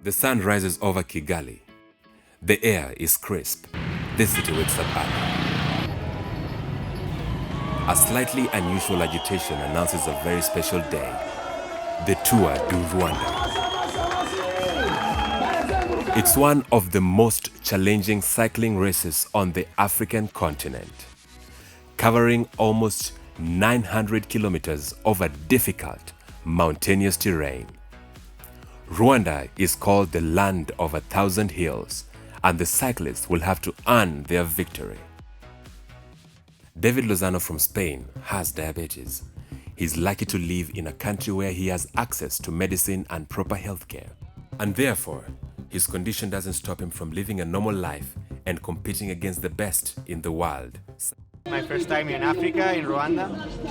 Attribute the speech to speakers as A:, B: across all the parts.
A: The sun rises over Kigali. The air is crisp. This city wakes up early. A slightly unusual agitation announces a very special day, the Tour du Rwanda. It's one of the most challenging cycling races on the African continent, covering almost 900 kilometers over difficult, mountainous terrain. Rwanda is called the land of 1,000 hills, and the cyclists will have to earn their victory. David Lozano from Spain has diabetes. He's lucky to live in a country where he has access to medicine and proper healthcare. And therefore, his condition doesn't stop him from living a normal life and competing against the best in the world.
B: My first time in Africa, in Rwanda,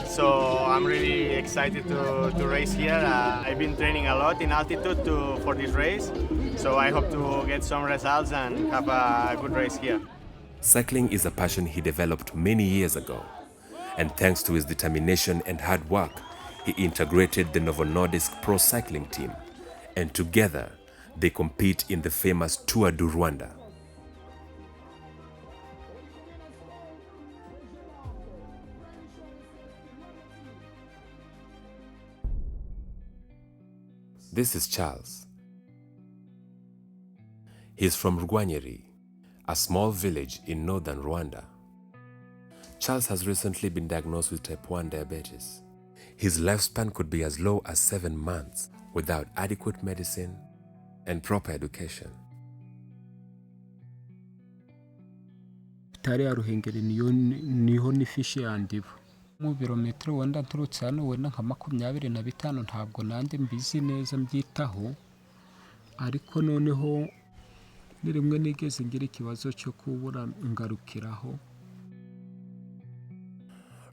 B: so I'm really excited to race here. I've been training a lot in altitude for this race, so I hope to get some results and have a good race here.
A: Cycling is a passion he developed many years ago, and thanks to his determination and hard work, he integrated the Novo Nordisk pro cycling team, and together they compete in the famous Tour du Rwanda. This is Charles. He's from Rwanyeri, a small village in northern Rwanda. Charles has recently been diagnosed with type 1 diabetes. His lifespan could be as low as 7 months without adequate medicine and proper education.
C: Tari ya Ruhengeri niho nifishi yandibo. Mu birometero wenda nturutse hano wenda nka 25 ntabwo nanjye mbizi neza mbyitaho, ariko noneho ni rimwe nigeze ngira ikibazo cyo kubura ngarukiraho.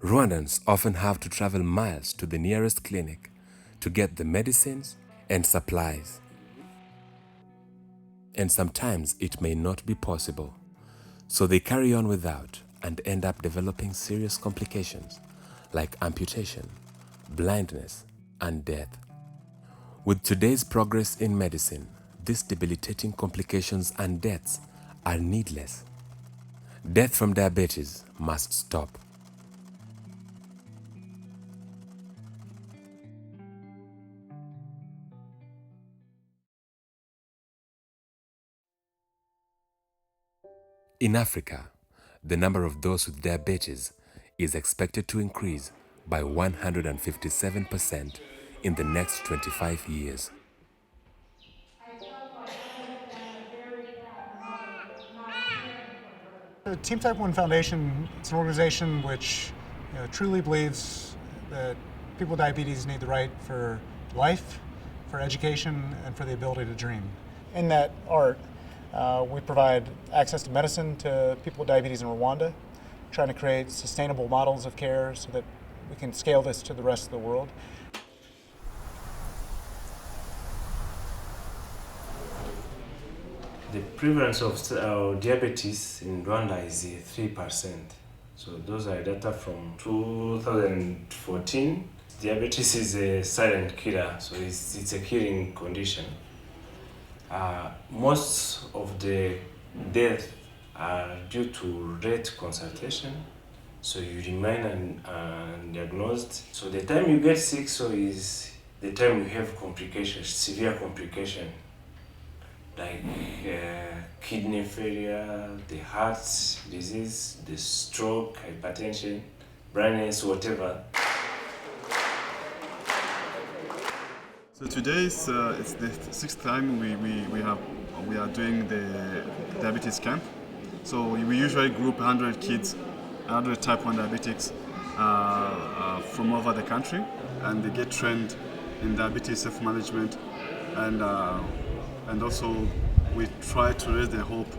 A: Rwandans often have to travel miles to the nearest clinic to get the medicines and supplies. And sometimes it may not be possible, so they carry on without and end up developing serious complications like amputation, blindness, and death. With today's progress in medicine, these debilitating complications and deaths are needless. Death from diabetes must stop. In Africa, the number of those with diabetes is expected to increase by 157% in the next 25 years.
D: The Team Type 1 Foundation is an organization which truly believes that people with diabetes need the right for life, for education, and for the ability to dream. In that art, we provide access to medicine to people with diabetes in Rwanda, trying to create sustainable models of care so that we can scale this to the rest of the world.
E: The prevalence of diabetes in Rwanda is 3%. So those are data from 2014. Diabetes is a silent killer, so it's a killing condition. Most of the deaths are due to late consultation, so you remain undiagnosed. So the time you get sick is the time you have complications, severe complication, like kidney failure, the heart disease, the stroke, hypertension, blindness, whatever.
F: So today it's the 6th time we are doing the diabetes camp. So we usually group 100 kids, 100 type 1 diabetics from over the country, and they get trained in diabetes self-management, and also we try to raise their hope,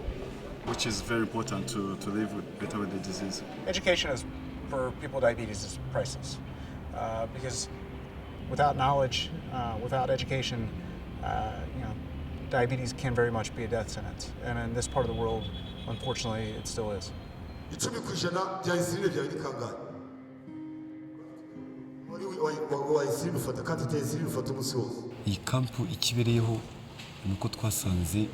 F: which is very important to live better with the disease.
D: Education for people with diabetes is priceless, because without knowledge, without education, diabetes can very much be a death sentence. And in this part of the world, unfortunately, it still is.
G: iyi kampu ikibereyeho nuko twasanze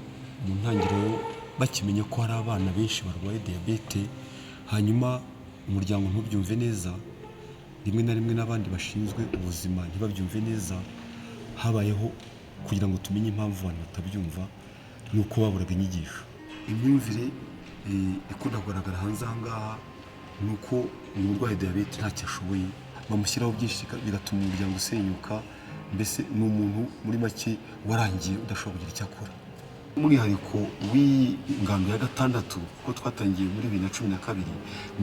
G: mu ntangiriro bakimenya ko hari abana benshi barwaye diyabete, hanyuma umuryango ntubyumve neza, rimwe na rimwe n'abandi bashinzwe ubuzima ntibabyumve neza. Habayeho kugira ngo tumenye impamvu abantu batabyumva, nuko baburaga inyigisho. Imyumvire ikunda kugaragara hanze aha ngaha nuko uyu murwayi diyabete ntacyo ashoboye, bamushyiraho byinshi bigatuma umuryango usenyuka, mbese ni umuntu muri make warangiye udashobora kugira icyo akora. Umwihariko w'ingando ya gatandatu ko twatangiye muri 2012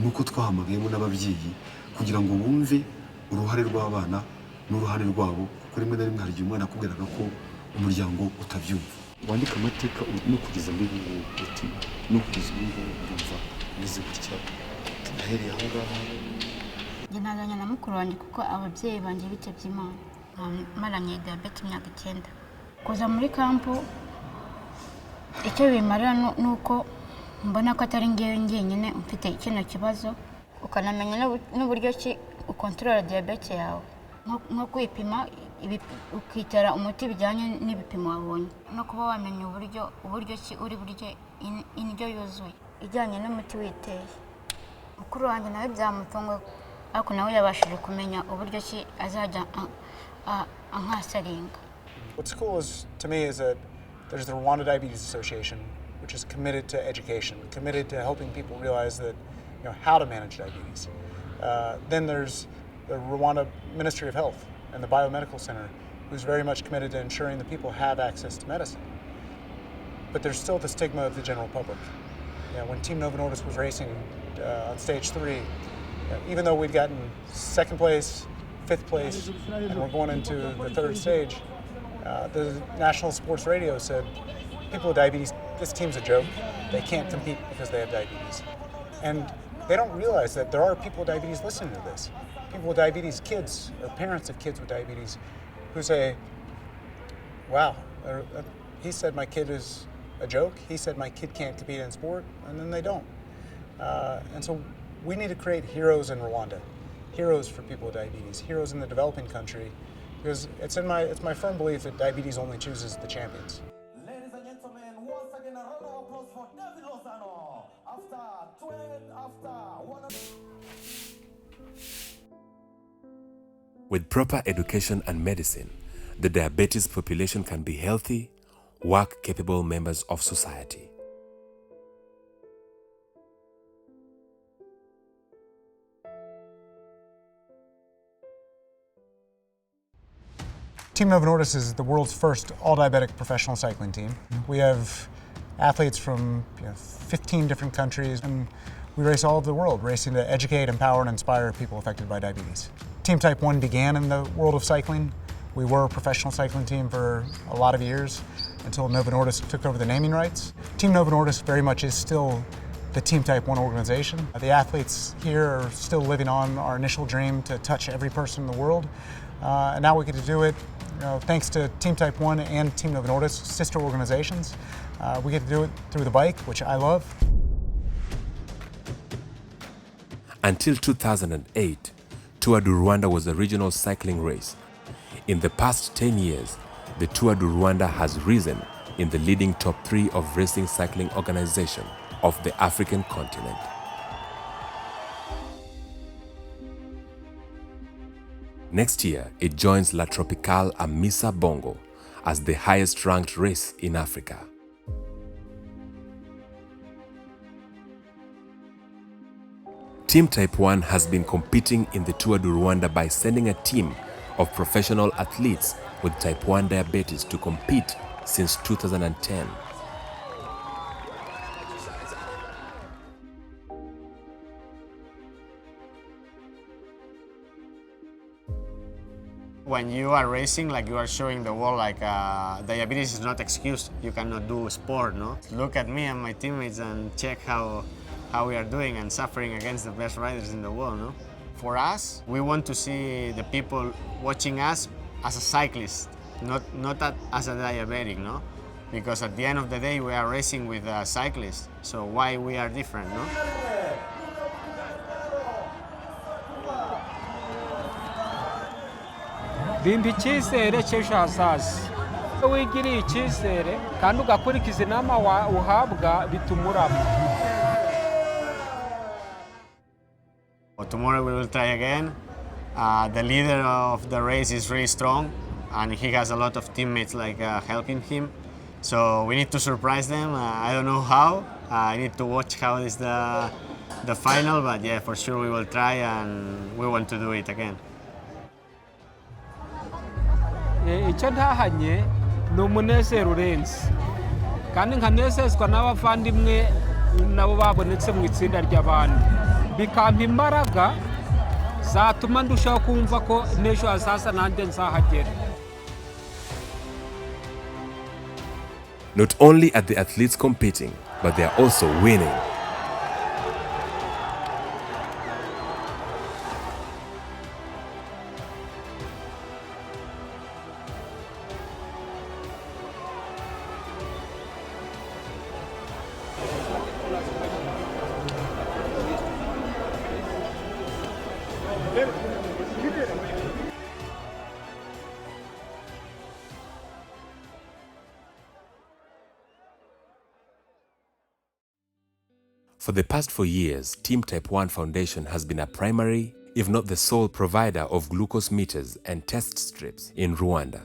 G: nuko twahamagayemo n'ababyeyi kugira ngo bumve uruhare rw'abana n'uruhare rwabo, kuko rimwe na rimwe hari igihe umwana akubwiraga ko umuryango utabyumva. Wandika amateka no kugeza muri ubu butima no kugeza ubu ndumva bize gutya tunahereye aho ngaho.
H: Njye nazanye na mukuru wanjye kuko ababyeyi banjye bitebye Imana, maranye diabete imyaka 9. Kuza muri kampu icyo bimarira nuko mbona ko atari njyenyine mfite kino kibazo, ukanamenya n'uburyo ki ukontorora diabete yawe, nko kwipima ukitera umuti bijyanye n'ibipimo wabonye, no kuba wamenya uburyo ki uri burye indyo yuzuye ijyanye n'umuti witeye. Mukuru wanjye nawe byamutunga, ariko nawe yabashije kumenya uburyo ki azajya ankasaringa.
D: What's cool to me is that there's the Rwanda Diabetes Association, which is committed to education, committed to helping people realize that, how to manage diabetes. Then there's the Rwanda Ministry of Health and the Biomedical Center, who's very much committed to ensuring that people have access to medicine. But there's still the stigma of the general public. When Team Novo Nordisk was racing on stage 3, even though we'd gotten 2nd place, 5th place, and we're going into the 3rd stage, the national sports radio said, people with diabetes, this team's a joke. They can't compete because they have diabetes. And they don't realize that there are people with diabetes listening to this. People with diabetes, kids, or parents of kids with diabetes, who say, wow, he said my kid is a joke. He said my kid can't compete in sport, and then they don't. And so we need to create heroes in Rwanda, heroes for people with diabetes, heroes in the developing country, because it's my firm belief that diabetes only chooses the champions.
I: Ladies and gentlemen, once again a round of applause for David Lozano after one of...
A: With proper education and medicine, the diabetes population can be healthy, work-capable members of society.
D: Team Novo Nordisk is the world's first all-diabetic professional cycling team. We have athletes from 15 different countries, and we race all over the world, racing to educate, empower, and inspire people affected by diabetes. Team Type 1 began in the world of cycling. We were a professional cycling team for a lot of years until Novo Nordisk took over the naming rights. Team Novo Nordisk very much is still the Team Type 1 organization. The athletes here are still living on our initial dream to touch every person in the world. And now we get to do it thanks to Team Type 1 and Team Novo Nordisk, sister organizations. We get to do it through the bike, which I love.
A: Until 2008, Tour du Rwanda was a regional cycling race. In the past 10 years, the Tour du Rwanda has risen in the leading top 3 of racing cycling organization of the African continent. Next year, it joins La Tropicale Amissa Bongo as the highest ranked race in Africa. Team Type 1 has been competing in the Tour du Rwanda by sending a team of professional athletes with Type 1 diabetes to compete since 2010.
B: When you are racing, like you are showing the world, like diabetes is not excuse. You cannot do sport, no? Look at me and my teammates and check how we are doing and suffering against the best riders in the world, no? For us, we want to see the people watching us as a cyclist, not as a diabetic, no? Because at the end of the day, we are racing with a cyclist. So why we are different, no?
C: bimpa icyizere cy'ejo hazaza wigiriye icyizere kandi ugakurikiza inama uhabwa bituma urama.
B: Tomorrow we will try again. The leader of the race is really strong and he has a lot of teammates helping him. So we need to surprise them. I don't know how. I need to watch how is the final, but yeah, for sure we will try and we want to do it again.
C: Icyo ntahanye ni umunezero urenze kandi nkanezezwa n'abavandimwe nabo babonetse mu itsinda ry'abandi bikampa imbaraga zatuma ndushaho kumva ko n'ejo hazaza nanjye nzahagera.
A: Not only are the athletes competing, but they are also winning. For the past 4 years, Team Type 1 Foundation has been a primary, if not the sole provider of glucose meters and test strips in Rwanda.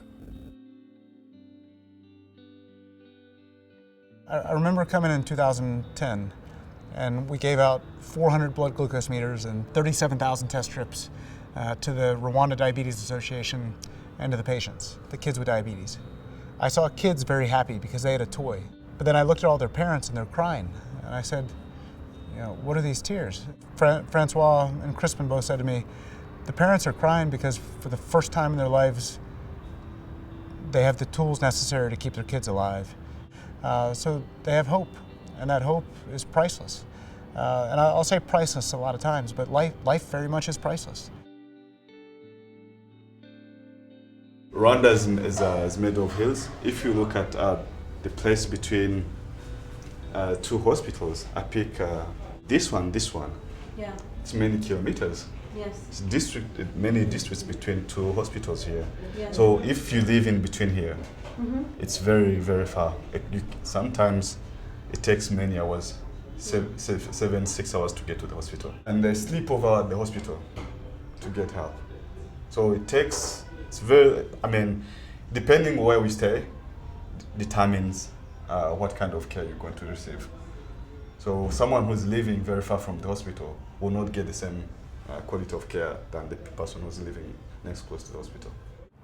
D: I remember coming in 2010 and we gave out 400 blood glucose meters and 37,000 test strips to the Rwanda Diabetes Association and to the patients, the kids with diabetes. I saw kids very happy because they had a toy. But then I looked at all their parents and they're crying. And I said, you know, what are these tears? Francois and Crispin both said to me, the parents are crying because for the first time in their lives, they have the tools necessary to keep their kids alive. So they have hope, and that hope is priceless. And I'll say priceless a lot of times, but life very much is priceless.
F: Rwanda is made of hills. If you look at the place between two hospitals, I pick this one.
J: Yeah.
F: It's many kilometers.
J: Yes.
F: It's many districts between two hospitals here.
J: Yeah.
F: So if you live in between here, it's very, very far. Sometimes it takes many hours, 6 hours to get to the hospital. And they sleep over at the hospital to get help. So it's very, depending where we stay, determines what kind of care you're going to receive. So someone who's living very far from the hospital will not get the same quality of care than the person who's living next close to the hospital.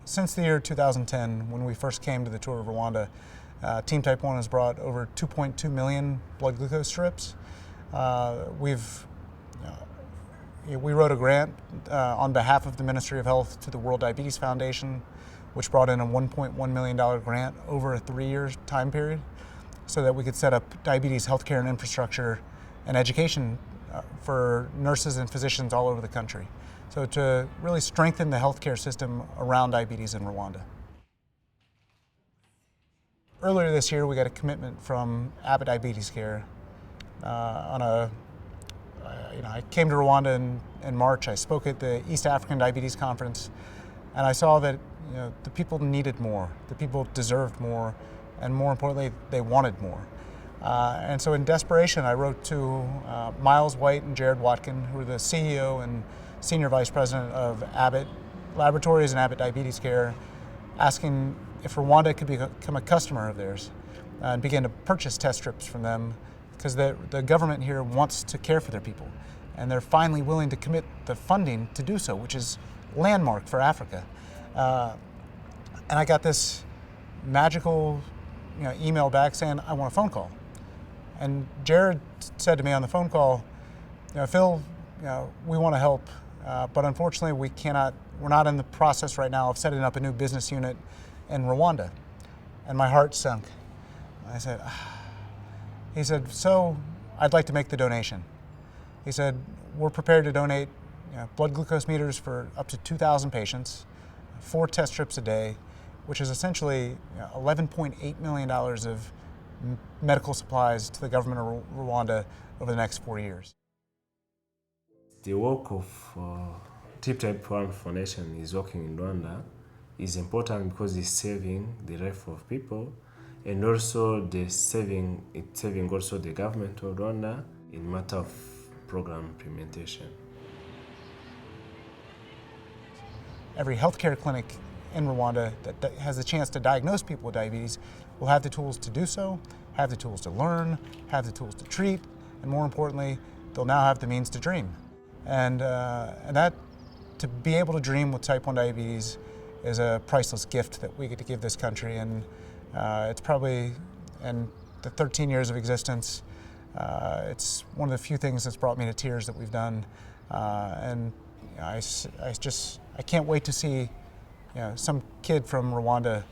D: Since the year 2010, when we first came to the Tour of Rwanda, Team Type 1 has brought over 2.2 million blood glucose strips. We wrote a grant on behalf of the Ministry of Health to the World Diabetes Foundation, which brought in a $1.1 million grant over a 3-year time period so that we could set up diabetes healthcare and infrastructure and education for nurses and physicians all over the country. So to really strengthen the healthcare system around diabetes in Rwanda. Earlier this year, we got a commitment from Abbott Diabetes Care I came to Rwanda in March. I spoke at the East African Diabetes Conference, and I saw that the people needed more, the people deserved more, and more importantly, they wanted more. And so in desperation, I wrote to Miles White and Jared Watkin, who are the CEO and Senior Vice President of Abbott Laboratories and Abbott Diabetes Care, asking if Rwanda could become a customer of theirs and begin to purchase test strips from them, because the government here wants to care for their people. And they're finally willing to commit the funding to do so, which is landmark for Africa. And I got this magical email back saying, I want a phone call. And Jared said to me on the phone call, Phil, we want to help, but unfortunately we're not in the process right now of setting up a new business unit in Rwanda. And my heart sunk. I said, he said, so I'd like to make the donation. He said, we're prepared to donate blood glucose meters for up to 2,000 patients, 4 test strips a day, which is essentially $11.8 million of medical supplies to the government of Rwanda over the next 4 years.
E: The work of Team Type 1 Foundation is working in Rwanda is important because it's saving the life of people, and also it's saving also the government of Rwanda in matter of program implementation.
D: Every healthcare clinic in Rwanda that has a chance to diagnose people with diabetes will have the tools to do so, have the tools to learn, have the tools to treat, and more importantly, they'll now have the means to dream. And that, to be able to dream with type 1 diabetes is a priceless gift that we get to give this country. And it's probably, in the 13 years of existence, it's one of the few things that's brought me to tears that we've done. And I can't wait to see some kid from Rwanda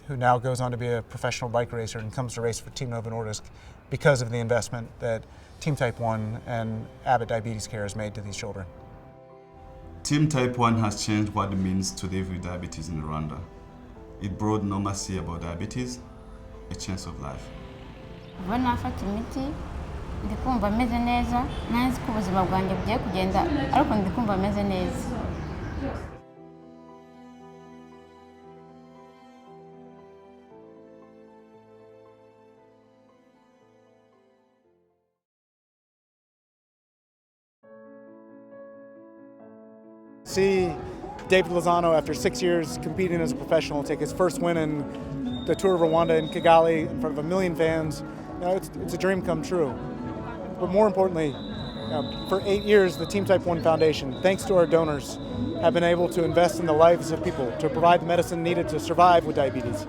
D: who now goes on to be a professional bike racer and comes to race for Team Novo Nordisk because of the investment that Team Type 1 and Abbott Diabetes Care has made to these children.
F: Team Type 1 has changed what it means to live with diabetes in Rwanda. It brought normalcy about diabetes, a chance of life.
H: Kuva nafata imiti ndi kumva meze neza, nzi ko ubuzima bwanjye bugiye kugenda ariko ndi kumva meze neza.
D: See David Lozano, after 6 years competing as a professional, take his first win in the Tour of Rwanda in Kigali in front of 1 million fans. It's a dream come true. But more importantly, for 8 years, the Team Type 1 Foundation, thanks to our donors, have been able to invest in the lives of people to provide the medicine needed to survive with diabetes.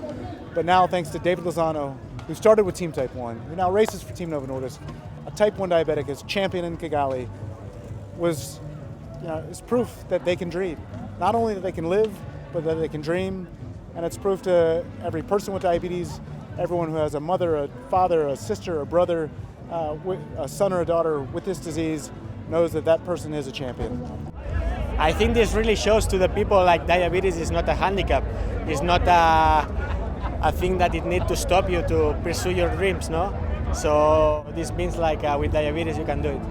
D: But now, thanks to David Lozano, who started with Team Type 1, who now races for Team Novo Nordisk, a Type 1 diabetic, as champion in Kigali, is proof that they can dream. Not only that they can live, but that they can dream. And it's proof to every person with diabetes, everyone who has a mother, a father, a sister, a brother, a son or a daughter with this disease, knows that that person is a champion.
B: I think this really shows to the people like diabetes is not a handicap. It's not a thing that it needs to stop you to pursue your dreams, no? So this means like with diabetes you can do it.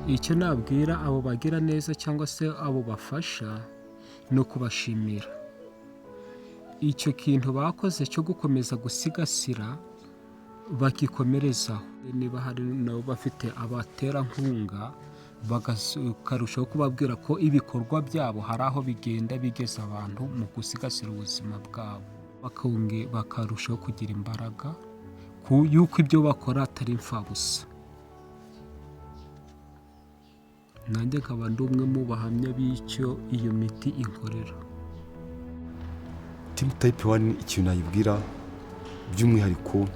C: icyo nabwira abo bagira neza cyangwa se abo bafasha ni ukubashimira icyo kintu bakoze cyo gukomeza gusigasira bakikomerezaho. Niba hari nabo bafite abaterankunga bakarushaho kubabwira ko ibikorwa byabo hari aho bigenda bigeza abantu mu gusigasira ubuzima bwabo, bakarushaho kugira imbaraga yuko ibyo bakora atari imfabusa. Nanjye nkaba ndi umwe mu bahamya b'icyo iyo miti inkorera.
G: Team Type 1 ikintu nayibwira by'umwihariko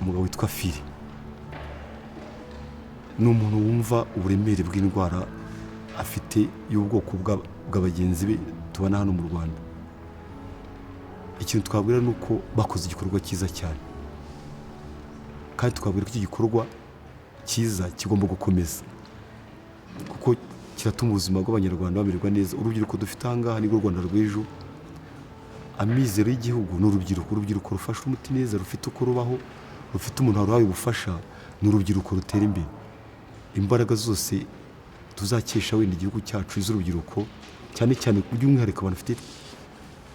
G: umugabo witwa Fili ni umuntu wumva uburemere bw'indwara afite y'ubwoko bw'abagenzi be tubona hano mu Rwanda. Ikintu twabwira ni uko bakoze igikorwa cyiza cyane, kandi twabwira ko iki gikorwa cyiza kigomba gukomeza kuko kiratuma ubuzima bw'abanyarwanda bamererwa neza. Urubyiruko dufite ahangaha nirwo Rwanda rw'ejo. Amizero y'igihugu ni urubyiruko rufasha umuti neza, rufite uko rubaho, rufite umuntu waruhaye ubufasha, ni urubyiruko rutera imbere. Imbaraga zose tuzakesha wenda igihugu cyacu iz'urubyiruko, cyane cyane by'umwihariko abantu bafite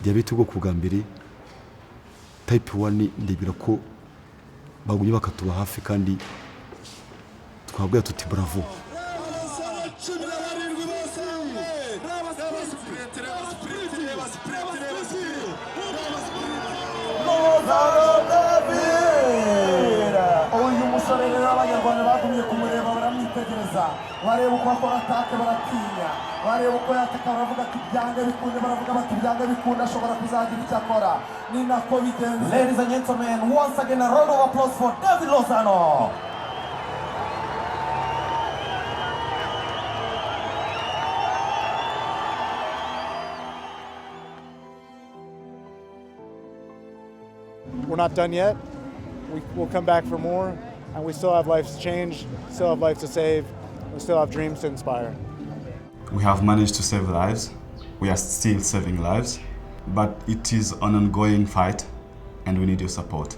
G: diyabete ubwoko bwa mbere Type 1, ndebera ko bagumye bakatuba hafi kandi twabwira tuti bravo.
I: uyu musore rero abanyarwanda bagumye kumureba baramwitegereza, bareba uko akora atake baratinya, bareba uko yataka baravuga ati byange bikunde, baravuga bati byange bikunde ashobora kuzagira icyo akora, ni nako bigenze. Ladies and gentlemen, once again a round of applause for David Lozano.
D: We're not done yet. We'll come back for more, and we still have lives to change, still have lives to save, we still have dreams to inspire.
F: We have managed to save lives. We are still saving lives, but it is an ongoing fight, and we need your support.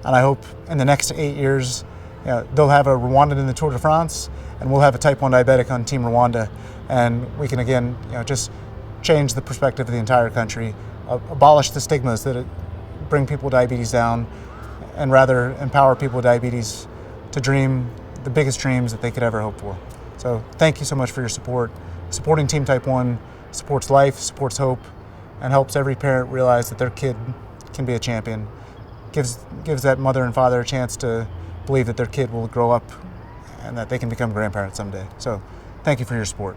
D: And I hope in the next 8 years, they'll have a Rwandan in the Tour de France, and we'll have a type 1 diabetic on Team Rwanda, and we can again, just change the perspective of the entire country, abolish the stigmas that bring people with diabetes down, and rather empower people with diabetes to dream the biggest dreams that they could ever hope for. So thank you so much for your support. Supporting Team Type 1 supports life, supports hope, and helps every parent realize that their kid can be a champion. Gives that mother and father a chance to believe that their kid will grow up and that they can become grandparents someday. So thank you for your support.